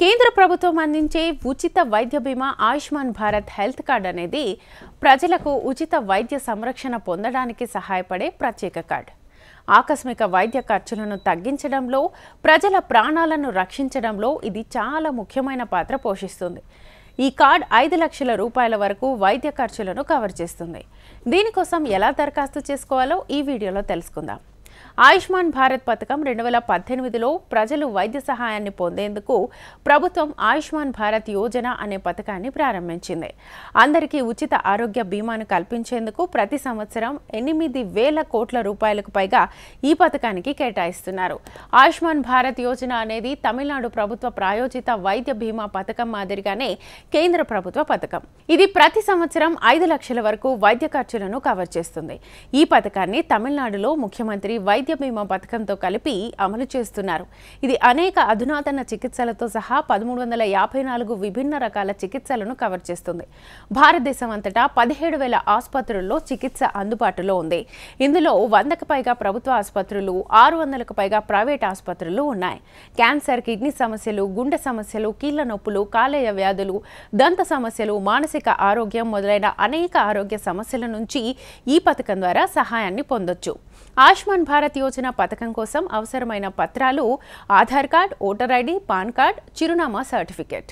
కేంద్ర ప్రభుత్వం అందించే ఉచిత వైద్య బీమా ఆయుష్మాన్ భారత్ హెల్త్ కార్డ్ అనేది ప్రజలకు ఉచిత వైద్య సంరక్షణ పొందడానికి సహాయపడే ప్రత్యేక కార్డ్. ఆకస్మిక వైద్య ఖర్చులను తగ్గించడంలో, ప్రజల ప్రాణాలను రక్షించడంలో ఇది చాలా ముఖ్యమైన పాత్ర పోషిస్తుంది. ఈ కార్డ్ 5 లక్షల రూపాయల వరకు వైద్య ఖర్చులను కవర్ చేస్తుంది. దీనికోసం ఎలా దరఖాస్తు చేసుకోవాలో ఈ వీడియోలో తెలుసుకుందాం. ఆయుష్మాన్ భారత్ పథకం 2018లో ప్రజలు వైద్య సహాయాన్ని పొందేందుకు ప్రభుత్వం ఆయుష్మాన్ భారత్ యోజన అనే పథకాన్ని ప్రారంభించింది. అందరికీ ఉచిత ఆరోగ్య బీమాను కల్పించేందుకు ప్రతి సంవత్సరం 8,000 కోట్ల రూపాయలకు పైగా ఈ పథకానికి కేటాయిస్తున్నారు. ఆయుష్మాన్ భారత్ యోజన అనేది తమిళనాడు ప్రభుత్వ ప్రాయోజిత వైద్య బీమా పథకం మాదిరిగానే కేంద్ర ప్రభుత్వ పథకం. ఇది ప్రతి సంవత్సరం 5 లక్షల వరకు వైద్య ఖర్చులను కవర్ చేస్తుంది. ఈ పథకాన్ని తమిళనాడులో ముఖ్యమంత్రి వైద్య బీమా పథకంతో కలిపి అమలు చేస్తున్నారు. ఇది అనేక అధునాతన చికిత్సలతో సహా 1354 విభిన్న రకాల చికిత్సలను కవర్ చేస్తుంది. భారతదేశం అంతటా 17,000 ఆసుపత్రుల్లో చికిత్స అందుబాటులో ఉంది. ఇందులో 100కు పైగా ప్రభుత్వ ఆసుపత్రులు, 600కు పైగా ప్రైవేట్ ఆసుపత్రులు ఉన్నాయి. క్యాన్సర్, కిడ్నీ సమస్యలు, గుండె సమస్యలు, కీళ్ల నొప్పులు, కాలేయ వ్యాధులు, దంత సమస్యలు, మానసిక ఆరోగ్యం మొదలైన అనేక ఆరోగ్య సమస్యల నుంచి ఈ పథకం ద్వారా సహాయాన్ని పొందొచ్చు. ఆయుష్మాన్ భారత్ యోజన పథకం కోసం అవసరమైన పత్రాలు Aadhaar card, voter ID, pan card, చిరునామా సర్టిఫికేట్.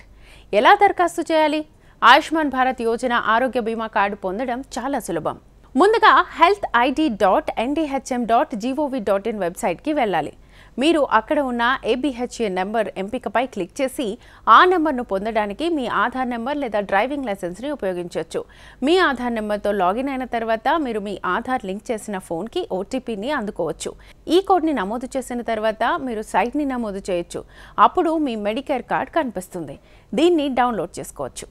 ఎలా దరఖాస్తు చేయాలి? ఆయుష్మాన్ భారత్ యోజన ఆరోగ్య బీమా కార్డు పొందడం చాలా సులభం. ముందుగా healthid.ndhm.gov.in వెబ్సైట్కి వెళ్ళాలి. మీరు అక్కడ ఉన్న ABHA నెంబర్ ఎంపికపై క్లిక్ చేసి ఆ నెంబర్ను పొందడానికి మీ ఆధార్ నెంబర్ లేదా డ్రైవింగ్ లైసెన్స్ని ఉపయోగించవచ్చు. మీ ఆధార్ నెంబర్తో లాగిన్ అయిన తర్వాత మీరు మీ ఆధార్ లింక్ చేసిన ఫోన్కి OTPని అందుకోవచ్చు. ఈ కోడ్ని నమోదు చేసిన తర్వాత మీరు సైట్ని నమోదు చేయొచ్చు. అప్పుడు మీ మెడికేర్ కార్డ్ కనిపిస్తుంది. దీన్ని డౌన్లోడ్ చేసుకోవచ్చు.